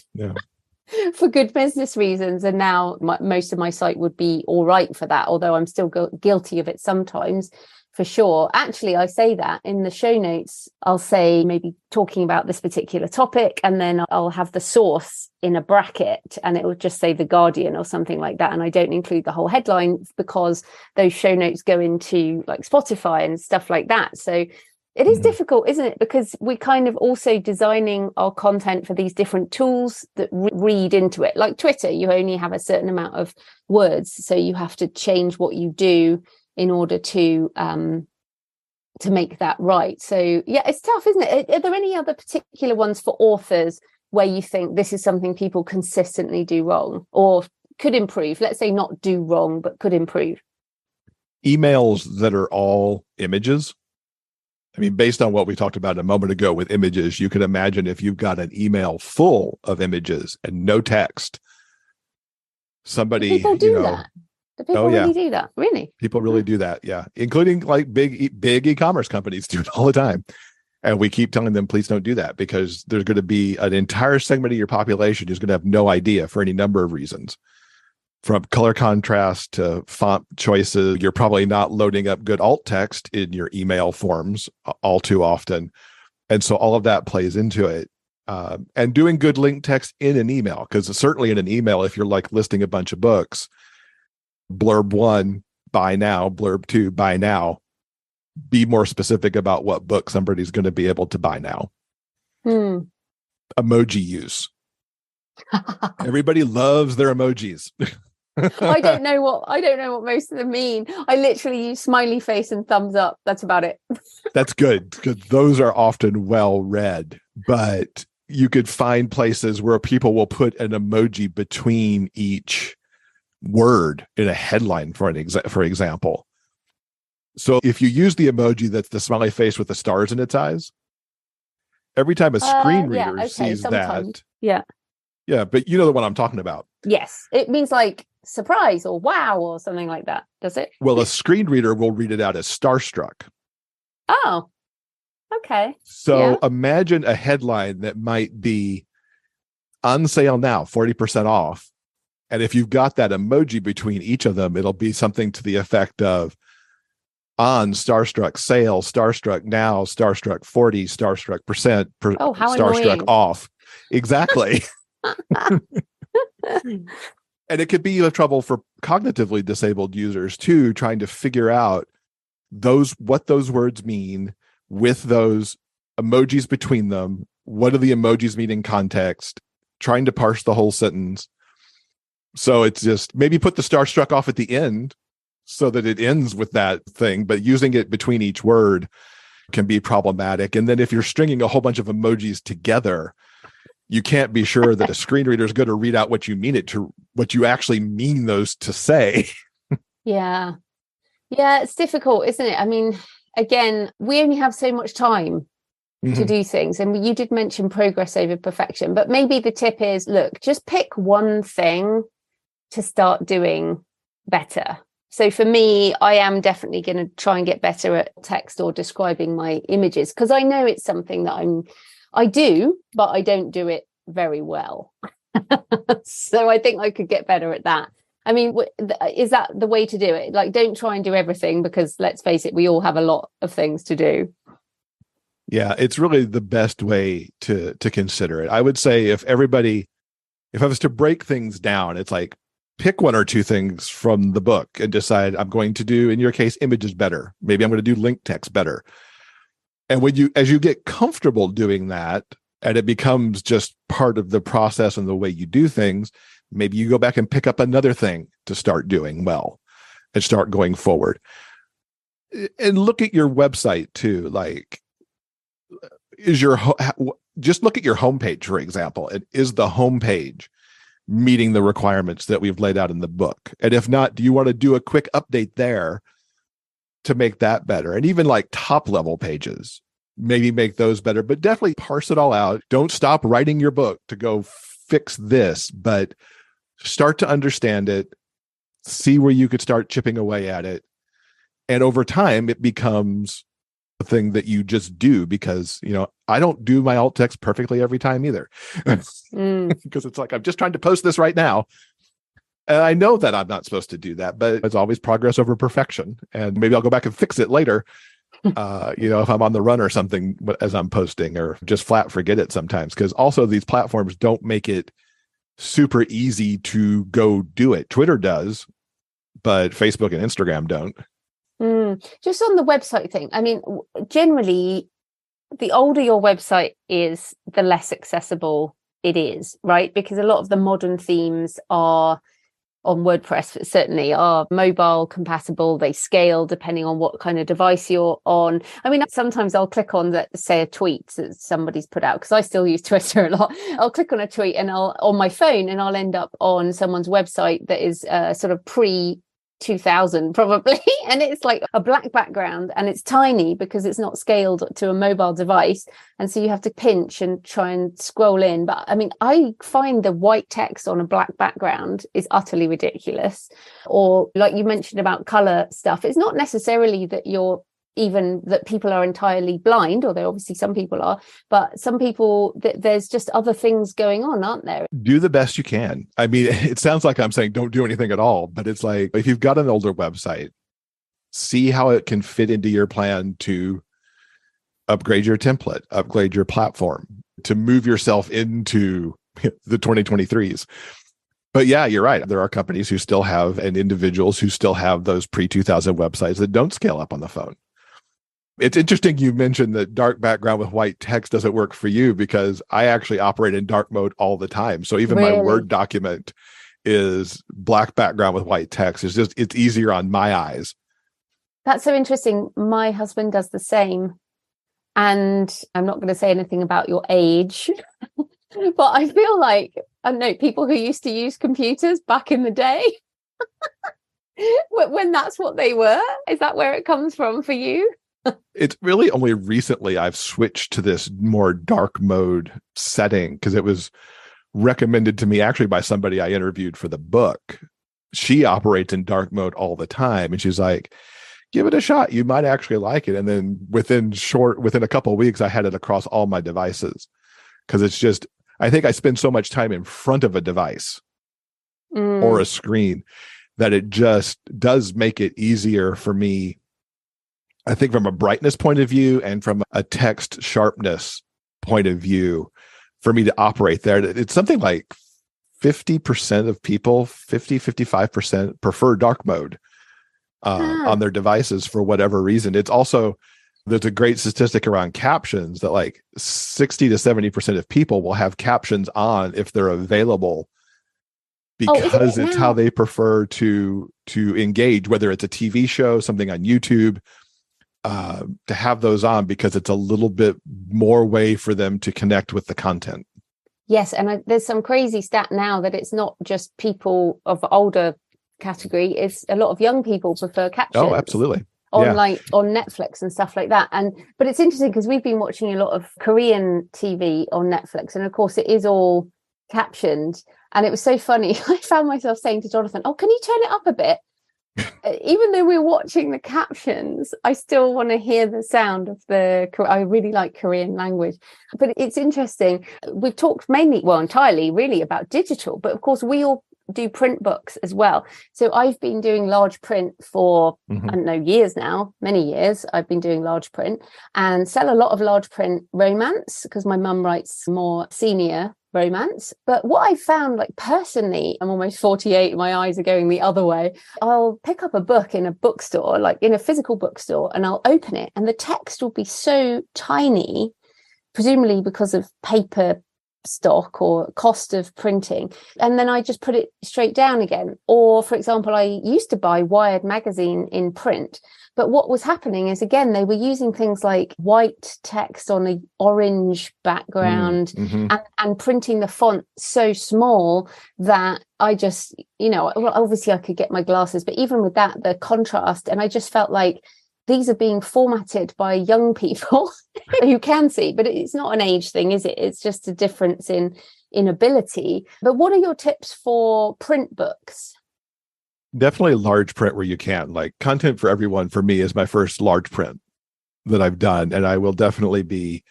for good business reasons. And now most of my site would be all right for that, although I'm still guilty of it sometimes. For sure. Actually, I say that in the show notes, I'll say maybe talking about this particular topic, and then I'll have the source in a bracket and it will just say The Guardian or something like that. And I don't include the whole headline because those show notes go into like Spotify and stuff like that. So it is difficult, isn't it? Because we're kind of also designing our content for these different tools that read into it. Like Twitter, you only have a certain amount of words, so you have to change what you do in order to make that right. So yeah, it's tough, isn't it? Are there any other particular ones for authors where you think this is something people consistently do wrong or could improve? Let's say not do wrong, but could improve. Emails that are all images. I mean, based on what we talked about a moment ago with images, you can imagine if you've got an email full of images and no text, somebody, people do that. Do people really do that? Really? People really do that. Yeah. Including like big e-commerce companies do it all the time. And we keep telling them, please don't do that, because there's going to be an entire segment of your population who's going to have no idea for any number of reasons. From color contrast to font choices, you're probably not loading up good alt text in your email forms all too often. And so all of that plays into it. And doing good link text in an email, because certainly in an email, if you're like listing a bunch of books, blurb 1, buy now, blurb 2, buy now, be more specific about what book somebody's going to be able to buy now. Emoji use. Everybody loves their emojis. I don't know what most of them mean. I literally use smiley face and thumbs up. That's about it. That's good, because those are often well read, but you could find places where people will put an emoji between each word in a headline, for example. So if you use the emoji that's the smiley face with the stars in its eyes, every time a screen reader sees that, but you know the one I'm talking about. Yes, it means like surprise or wow or something like that, does it? Well, a screen reader will read it out as starstruck. Oh, okay. So imagine a headline that might be on sale now, 40% off. And if you've got that emoji between each of them, it'll be something to the effect of on starstruck sale, starstruck now, starstruck 40, starstruck percent, how starstruck annoying. Off. Exactly. And it could be a trouble for cognitively disabled users too, trying to figure out what those words mean with those emojis between them. What do the emojis mean in context? Trying to parse the whole sentence. So it's just maybe put the starstruck off at the end so that it ends with that thing, but using it between each word can be problematic. And then if you're stringing a whole bunch of emojis together, you can't be sure that a screen reader is going to read out what you actually mean those to say. Yeah, it's difficult, isn't it? I mean, again, we only have so much time to do things. And you did mention progress over perfection, but maybe the tip is, look, just pick one thing to start doing better. So for me, I am definitely going to try and get better at text or describing my images, because I know it's something that I do, but I don't do it very well. So I think I could get better at that. I mean, is that the way to do it? Like, don't try and do everything, because let's face it, we all have a lot of things to do. Yeah, it's really the best way to consider it. I would say if I was to break things down, it's like pick one or two things from the book and decide I'm going to do, in your case, images better. Maybe I'm going to do link text better. And as you get comfortable doing that, and it becomes just part of the process and the way you do things, maybe you go back and pick up another thing to start doing well and start going forward. And look at your website too. Like, just look at your homepage, for example. And is the homepage meeting the requirements that we've laid out in the book? And if not, do you want to do a quick update there to make that better? And even like top level pages, maybe make those better, but definitely parse it all out. Don't stop writing your book to go fix this, but start to understand it, see where you could start chipping away at it. And over time, it becomes a thing that you just do, because, I don't do my alt text perfectly every time either. Because it's like, I'm just trying to post this right now. And I know that I'm not supposed to do that, but it's always progress over perfection. And maybe I'll go back and fix it later. If I'm on the run or something as I'm posting, or just flat forget it sometimes. Because also these platforms don't make it super easy to go do it. Twitter does, but Facebook and Instagram don't. Just on the website thing, I mean, generally, the older your website is, the less accessible it is, right? Because a lot of the modern themes are on WordPress, certainly, are mobile compatible. They scale depending on what kind of device you're on. I mean, sometimes I'll click on say a tweet that somebody's put out, because I still use Twitter a lot. I'll click on a tweet and on my phone, and I'll end up on someone's website that is sort of pre 2000 probably, and it's like a black background, and it's tiny because it's not scaled to a mobile device, and so you have to pinch and try and scroll in. But I mean, I find the white text on a black background is utterly ridiculous. Or like you mentioned about color stuff, it's not necessarily that that people are entirely blind, although obviously some people are, but some people, there's just other things going on, aren't there? Do the best you can. I mean, it sounds like I'm saying don't do anything at all, but it's like, if you've got an older website, see how it can fit into your plan to upgrade your template, upgrade your platform, to move yourself into the 2023s. But yeah, you're right. There are companies who still have, and individuals who still have, those pre-2000 websites that don't scale up on the phone. It's interesting you mentioned that dark background with white text doesn't work for you, because I actually operate in dark mode all the time. So even my Word document is black background with white text. It's easier on my eyes. That's so interesting. My husband does the same. And I'm not going to say anything about your age, but I feel like, I don't know, people who used to use computers back in the day, when that's what they were, is that where it comes from for you? It's really only recently I've switched to this more dark mode setting, because it was recommended to me actually by somebody I interviewed for the book. She operates in dark mode all the time, and she's like, give it a shot. You might actually like it. And then within a couple of weeks, I had it across all my devices, because it's just, I think I spend so much time in front of a device or a screen that it just does make it easier for me, I think, from a brightness point of view and from a text sharpness point of view, for me to operate there. It's something like 50% of people, 55% prefer dark mode on their devices for whatever reason. It's also, there's a great statistic around captions that like 60 to 70% of people will have captions on if they're available, because it's how they prefer to engage, whether it's a TV show, something on YouTube, to have those on, because it's a little bit more way for them to connect with the content. Yes, and there's some crazy stat now that it's not just people of older category, it's a lot of young people prefer captions. Oh, absolutely. On Netflix and stuff like that. But it's interesting, because we've been watching a lot of Korean TV on Netflix, and of course it is all captioned. And it was so funny. I found myself saying to Jonathan, "Oh, can you turn it up a bit?" Even though we're watching the captions, I still want to hear the sound of I really like Korean language. But it's interesting. We've talked entirely really about digital, but of course we all do print books as well. So I've been doing large print for, I don't know, years now, many years. I've been doing large print and sell a lot of large print romance because my mum writes more senior romance. But what I found, like personally, I'm almost 48, my eyes are going the other way. I'll pick up a book in a bookstore, like in a physical bookstore, and I'll open it and the text will be so tiny, presumably because of paper stock or cost of printing, and then I just put it straight down again. Or for example, I used to buy Wired magazine in print, but what was happening is, again, they were using things like white text on an orange background and printing the font so small that I just, obviously I could get my glasses, but even with that, the contrast, and I just felt like these are being formatted by young people who can see, but it's not an age thing, is it? It's just a difference in ability. But what are your tips for print books? Definitely large print where you can. Like Content for Everyone for me is my first large print that I've done. And I will definitely be,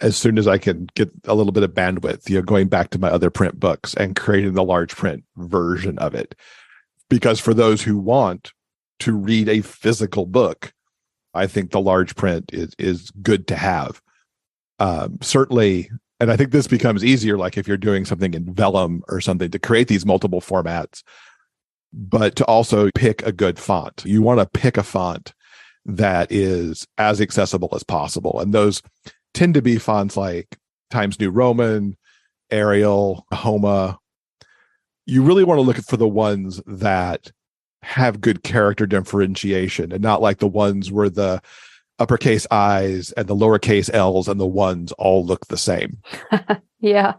as soon as I can get a little bit of bandwidth, going back to my other print books and creating the large print version of it. Because for those who want to read a physical book, I think the large print is good to have. Certainly, and I think this becomes easier, like if you're doing something in vellum or something, to create these multiple formats, but to also pick a good font. You want to pick a font that is as accessible as possible. And those tend to be fonts like Times New Roman, Arial, Homa. You really want to look for the ones that have good character differentiation and not like the ones where the uppercase I's and the lowercase L's and the ones all look the same. Yeah.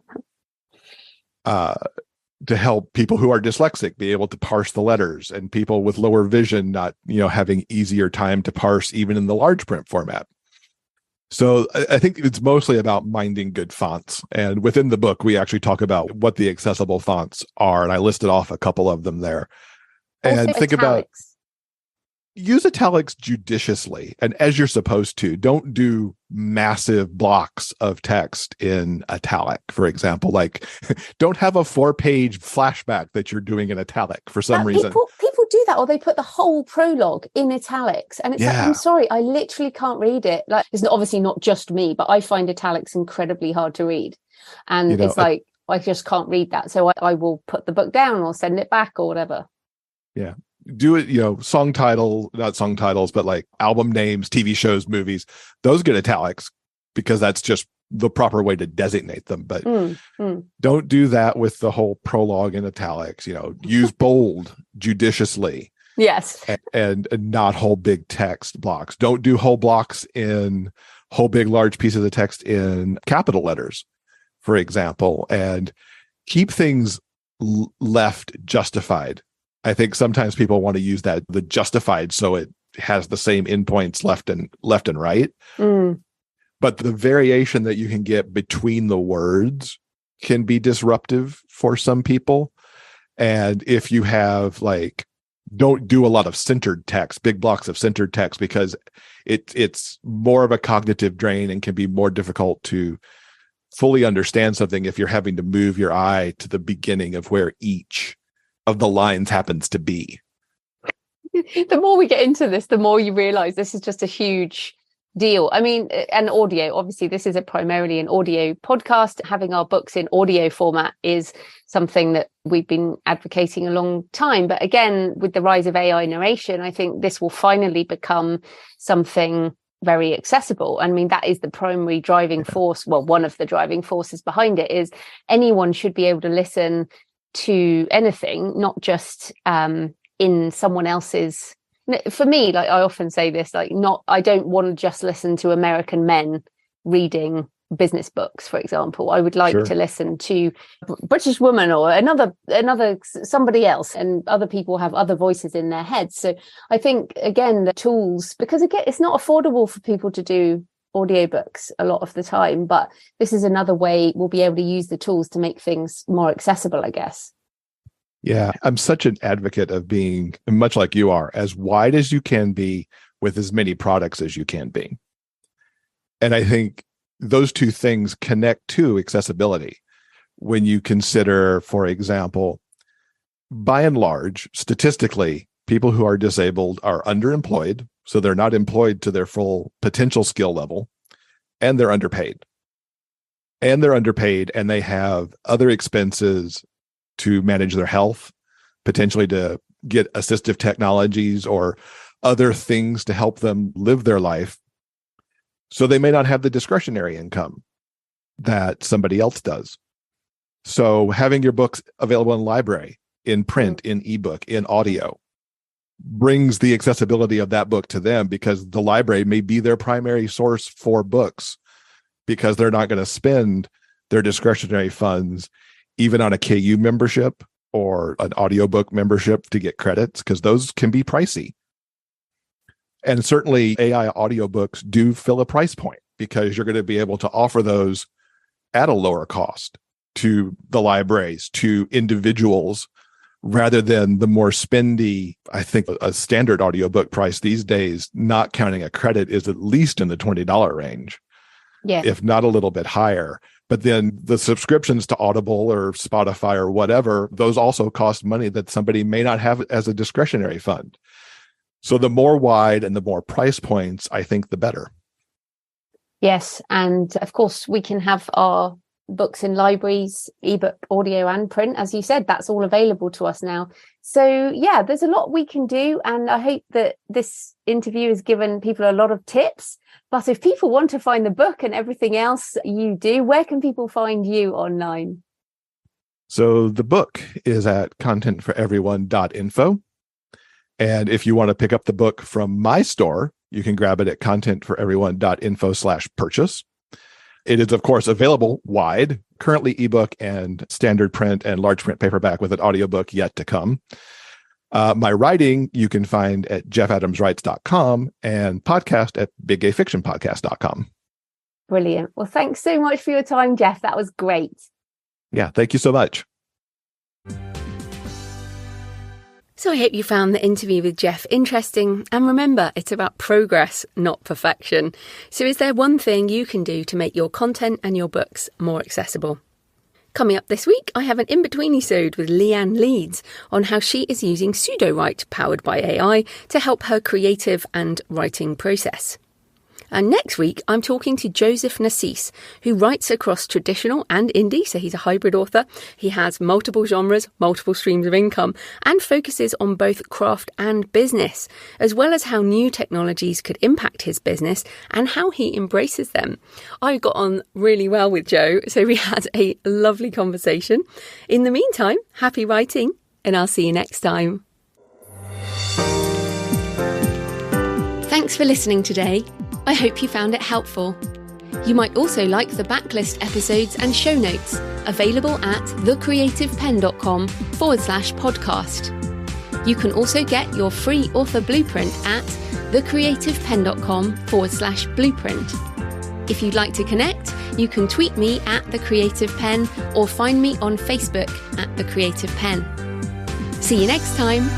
To help people who are dyslexic be able to parse the letters, and people with lower vision not, having easier time to parse even in the large print format. So I think it's mostly about minding good fonts. And within the book, we actually talk about what the accessible fonts are. And I listed off a couple of them there. And also think italics. about, use italics judiciously and as you're supposed to. Don't do massive blocks of text in italic, for example. Like, don't have a 4-page flashback that you're doing in italic for some reason. People do that, or they put the whole prologue in italics, and it's like, I'm sorry, I literally can't read it. Like, it's obviously not just me, but I find italics incredibly hard to read, and it's like I just can't read that, so I will put the book down or send it back or whatever. Yeah. Do it, not song titles, but like album names, TV shows, movies, those get italics because that's just the proper way to designate them. But don't do that with the whole prologue in italics. Use bold judiciously. Yes. And not whole big text blocks. Don't do whole blocks in whole big large pieces of text in capital letters, for example, and keep things left justified. I think sometimes people want to use the justified so it has the same endpoints left and right. But the variation that you can get between the words can be disruptive for some people. And if you have don't do a lot of centered text, big blocks of centered text, because it's more of a cognitive drain and can be more difficult to fully understand something if you're having to move your eye to the beginning of where each of the lines happens to be. The more we get into this, the more you realize this is just a huge deal. I mean, and audio, obviously this is primarily an audio podcast. Having our books in audio format is something that we've been advocating a long time. But again, with the rise of AI narration, I think this will finally become something very accessible. I mean, that is the primary driving force. Well, one of the driving forces behind it is anyone should be able to listen to anything, not just in someone else's. For me, like I often say this, I don't want to just listen to American men reading business books, for example. I would like to listen to a British woman or another somebody else, and other people have other voices in their heads. So I think, again, the tools, because again, it's not affordable for people to do audiobooks a lot of the time, but this is another way we'll be able to use the tools to make things more accessible, I guess. Yeah, I'm such an advocate of being, much like you are, as wide as you can be with as many products as you can be. And I think those two things connect to accessibility. When you consider, for example, by and large, statistically, people who are disabled are underemployed. So they're not employed to their full potential skill level, and they're underpaid. And they have other expenses to manage their health, potentially to get assistive technologies or other things to help them live their life. So they may not have the discretionary income that somebody else does. So having your books available in library, in print, in ebook, in audio, brings the accessibility of that book to them, because the library may be their primary source for books, because they're not going to spend their discretionary funds even on a KU membership or an audiobook membership to get credits, because those can be pricey. And certainly AI audiobooks do fill a price point, because you're going to be able to offer those at a lower cost to the libraries, to individuals, rather than the more spendy. I think a standard audiobook price these days, not counting a credit, is at least in the $20 range, if not a little bit higher. But then the subscriptions to Audible or Spotify or whatever, those also cost money that somebody may not have as a discretionary fund. So the more wide and the more price points, I think the better. Yes. And of course, we can have our books in libraries, ebook, audio and print. As you said, that's all available to us now. So yeah, there's a lot we can do. And I hope that this interview has given people a lot of tips. But if people want to find the book and everything else you do, where can people find you online? So the book is at contentforeveryone.info. And if you want to pick up the book from my store, you can grab it at contentforeveryone.info/purchase. It is, of course, available wide, currently ebook and standard print and large print paperback, with an audiobook yet to come. My writing you can find at jeffadamswrites.com, and podcast at biggayfictionpodcast.com. Brilliant. Well, thanks so much for your time, Jeff. That was great. Yeah, thank you so much. So I hope you found the interview with Jeff interesting. And remember, it's about progress, not perfection. So is there one thing you can do to make your content and your books more accessible? Coming up this week, I have an in-between-isode with Leanne Leeds on how she is using pseudo-write powered by AI to help her creative and writing process. And next week, I'm talking to Joseph Nassis, who writes across traditional and indie, so he's a hybrid author. He has multiple genres, multiple streams of income, and focuses on both craft and business, as well as how new technologies could impact his business and how he embraces them. I got on really well with Joe, so we had a lovely conversation. In the meantime, happy writing, and I'll see you next time. Thanks for listening today. I hope you found it helpful. You might also like the backlist episodes and show notes available at thecreativepenn.com/podcast. You can also get your free author blueprint at thecreativepenn.com/blueprint. If you'd like to connect, you can tweet me at The Creative Penn or find me on Facebook at The Creative Penn. See you next time.